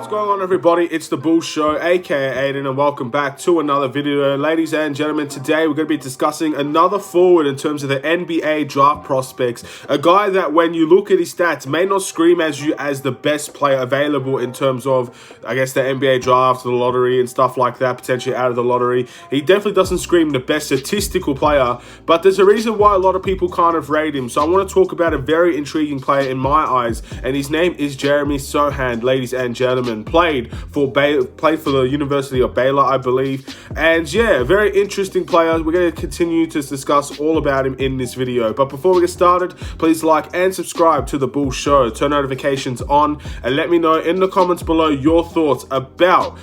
going on, everybody? It's the Bull Show, aka Aiden, and welcome back to another video. Ladies and gentlemen, today we're going to be discussing another forward in terms of the NBA draft prospects. A guy that, when you look at his stats, may not scream as you as the best player available in terms of, I guess, the NBA draft, the lottery, and stuff like that, potentially out of the lottery. He definitely doesn't scream the best statistical player, but there's a reason why a lot of people kind of rate him. So I want to talk about a very intriguing player in my eyes, and his name is Jeremy Sochan, ladies and gentlemen. Played for the University of Baylor, I believe. And yeah, very interesting player. We're going to continue to discuss all about him in this video. But before we get started, please like and subscribe to the Bull Show. Turn notifications on and let me know in the comments below your thoughts about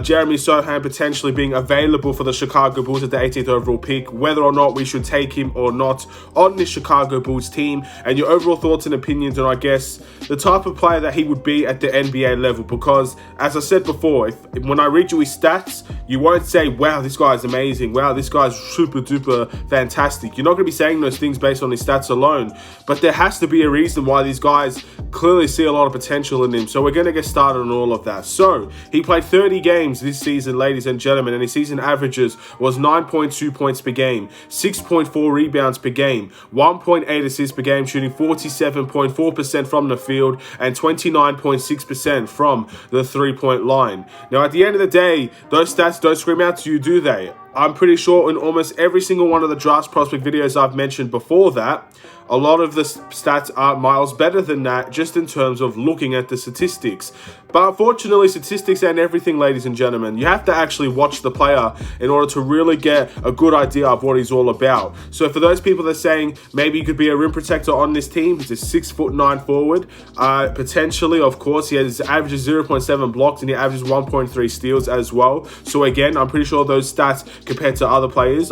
Jeremy Sochan potentially being available for the Chicago Bulls at the 18th overall pick, whether or not we should take him or not on this Chicago Bulls team, and your overall thoughts and opinions on, I guess, the type of player that he would be at the NBA level. Because, as I said before, when I read you his stats, you won't say, wow, this guy's amazing, wow, this guy's super duper fantastic. You're not going to be saying those things based on his stats alone, but there has to be a reason why these guys clearly see a lot of potential in him. So we're going to get started on all of that. So he played 30 games this season, ladies and gentlemen, and his season averages was 9.2 points per game, 6.4 rebounds per game, 1.8 assists per game, shooting 47.4% from the field and 29.6% from the three-point line. Now, at the end of the day, those stats don't scream out to you, do they? I'm pretty sure in almost every single one of the draft prospect videos I've mentioned before that, a lot of the stats are miles better than that, just in terms of looking at the statistics. But unfortunately, statistics ain't everything, ladies and gentlemen. You have to actually watch the player in order to really get a good idea of what he's all about. So for those people that are saying maybe he could be a rim protector on this team, he's a 6'9" forward. Potentially, of course, he has averages 0.7 blocks and he averages 1.3 steals as well. So again, I'm pretty sure those stats compared to other players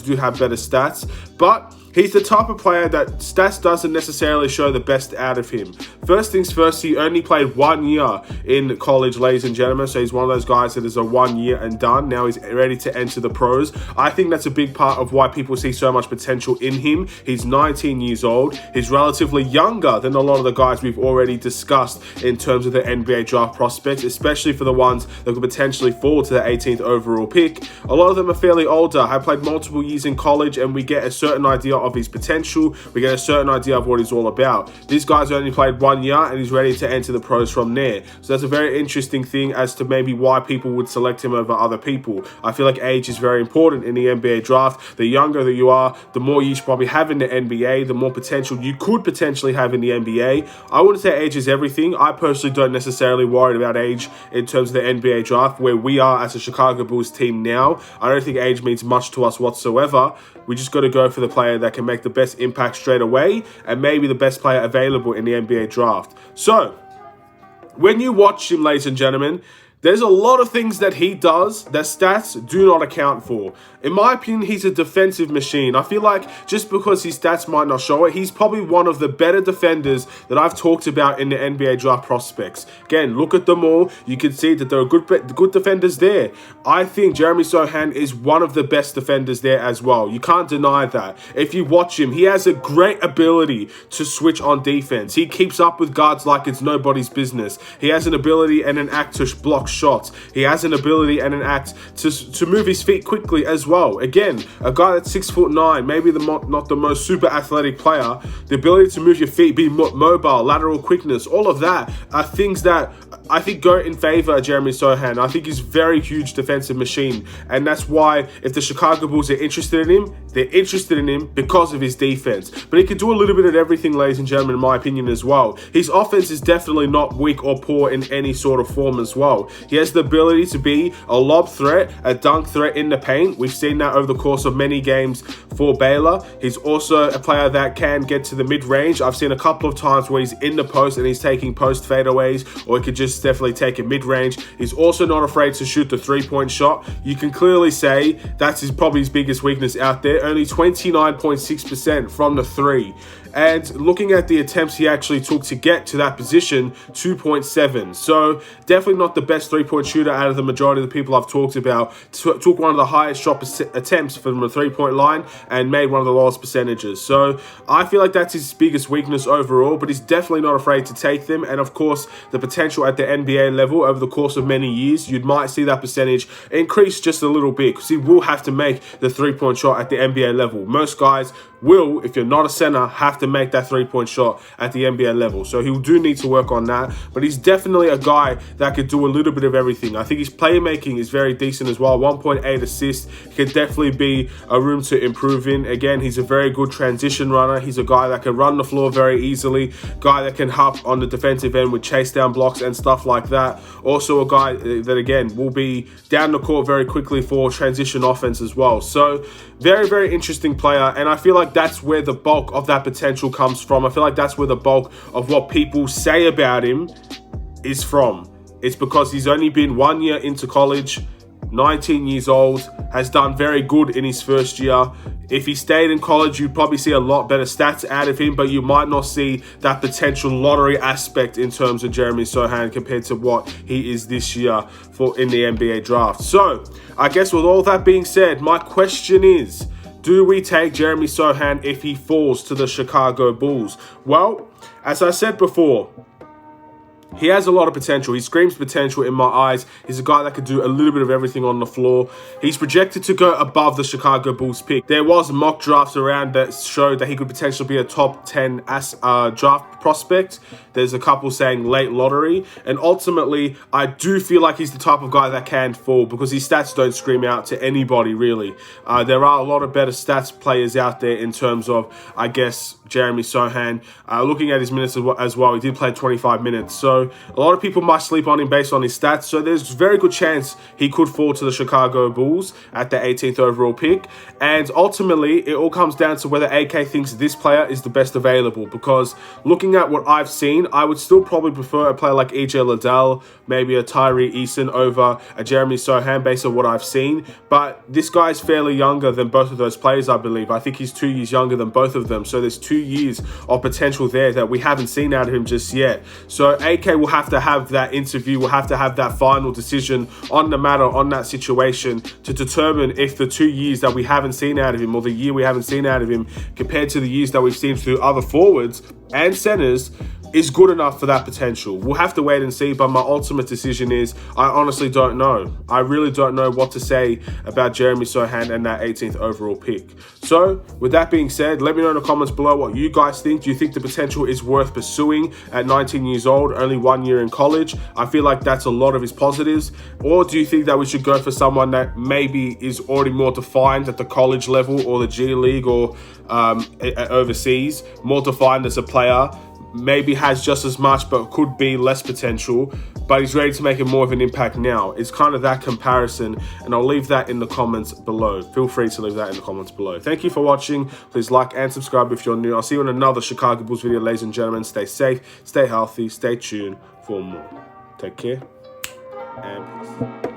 do have better stats, but he's the type of player that stats doesn't necessarily show the best out of him. First things first, he only played 1 year in college, ladies and gentlemen. So he's one of those guys that is a 1 year and done. Now he's ready to enter the pros. I think that's a big part of why people see so much potential in him. He's 19 years old. He's relatively younger than a lot of the guys we've already discussed in terms of the NBA draft prospects, especially for the ones that could potentially fall to the 18th overall pick. A lot of them are fairly older, have played multiple years in college, and we get a certain idea of his potential. We get a certain idea of what he's all about. This guy's only played 1 year and he's ready to enter the pros from there. So that's a very interesting thing as to maybe why people would select him over other people. I feel like age is very important in the NBA draft. The younger that you are, the more you should probably have in the NBA, the more potential you could potentially have in the NBA. I wouldn't say age is everything. I personally don't necessarily worry about age in terms of the NBA draft, where we are as a Chicago Bulls team now. I don't think age means much to us whatsoever. We just got to go for the player that can make the best impact straight away, and maybe the best player available in the NBA draft. So, when you watch him, ladies and gentlemen, there's a lot of things that he does that stats do not account for. In my opinion, he's a defensive machine. I feel like just because his stats might not show it, he's probably one of the better defenders that I've talked about in the NBA draft prospects. Again, look at them all. You can see that there are good defenders there. I think Jeremy Sochan is one of the best defenders there as well. You can't deny that. If you watch him, he has a great ability to switch on defense. He keeps up with guards like it's nobody's business. He has an ability and an act to block shots. He has an ability and an act to move his feet quickly as well. Again, a guy that's 6'9", maybe not the most super athletic player, the ability to move your feet, be mobile, lateral quickness, all of that are things that I think go in favor of Jeremy Sochan. I think he's a very huge defensive machine, and that's why if the Chicago Bulls are interested in him, they're interested in him because of his defense. But he can do a little bit of everything, ladies and gentlemen, in my opinion as well. His offense is definitely not weak or poor in any sort of form as well. He has the ability to be a lob threat, a dunk threat in the paint. We've seen that over the course of many games for Baylor. He's also a player that can get to the mid-range. I've seen a couple of times where he's in the post and he's taking post fadeaways, or he could just definitely take a mid-range. He's also not afraid to shoot the three-point shot. You can clearly say that's probably his biggest weakness out there. Only 29.6% from the three. And looking at the attempts he actually took to get to that position, 2.7. So definitely not the best three-point shooter out of the majority of the people I've talked about. Took one of the highest shot attempts from the three-point line and made one of the lowest percentages. So I feel like that's his biggest weakness overall, but he's definitely not afraid to take them. And of course, the potential at the NBA level over the course of many years, you might see that percentage increase just a little bit because he will have to make the three-point shot at the NBA level. Most guys will, if you're not a center, have to make that three-point shot at the NBA level. So he do need to work on that, but he's definitely a guy that could do a little bit of everything. I think his playmaking is very decent as well. 1.8 assists could definitely be a room to improve in. Again, he's a very good transition runner. He's a guy that can run the floor very easily, guy that can hop on the defensive end with chase down blocks and stuff like that. Also a guy that, again, will be down the court very quickly for transition offense as well. So very, very interesting player, and I feel like that's where the bulk of that potential comes from. I feel like that's where the bulk of what people say about him is from. It's because he's only been 1 year into college, 19 years old, has done very good in his first year. If he stayed in college, you'd probably see a lot better stats out of him, but you might not see that potential lottery aspect in terms of Jeremy Sochan compared to what he is this year in the NBA draft. So I guess with all that being said, my question is, do we take Jeremy Sochan if he falls to the Chicago Bulls? Well, as I said before, he has a lot of potential. He screams potential in my eyes. He's a guy that could do a little bit of everything on the floor. He's projected to go above the Chicago Bulls pick. There was mock drafts around that showed that he could potentially be a top 10 draft prospect. There's a couple saying late lottery. And ultimately, I do feel like he's the type of guy that can fall because his stats don't scream out to anybody, really. There are a lot of better stats players out there in terms of, I guess, Jeremy Sochan. Looking at his minutes as well, he did play 25 minutes. So a lot of people might sleep on him based on his stats. So there's a very good chance he could fall to the Chicago Bulls at the 18th overall pick. And ultimately, it all comes down to whether AK thinks this player is the best available. Because looking at what I've seen, I would still probably prefer a player like EJ Liddell, maybe a Tyree Eason over a Jeremy Sochan based on what I've seen. But this guy's fairly younger than both of those players, I believe. I think he's 2 years younger than both of them. So there's 2 years of potential there that we haven't seen out of him just yet. So AK will have to have that interview, will have to have that final decision on the matter, on that situation, to determine if the 2 years that we haven't seen out of him, or the year we haven't seen out of him, compared to the years that we've seen through other forwards and centers, is good enough for that potential. We'll have to wait and see, but my ultimate decision is I honestly don't know. I really don't know what to say about Jeremy Sochan and that 18th overall pick. So with that being said, let me know in the comments below what you guys think. Do you think the potential is worth pursuing at 19 years old, only 1 year in college? I feel like that's a lot of his positives. Or do you think that we should go for someone that maybe is already more defined at the college level or the G League or overseas, more defined as a player, maybe has just as much but could be less potential, but he's ready to make it more of an impact now? It's kind of that comparison, and I'll leave that in the comments below. Feel free to leave that in the comments below. Thank you for watching. Please like and subscribe if you're new. I'll see you in another Chicago Bulls video, ladies and gentlemen. Stay safe, stay healthy, stay tuned for more. Take care, and peace.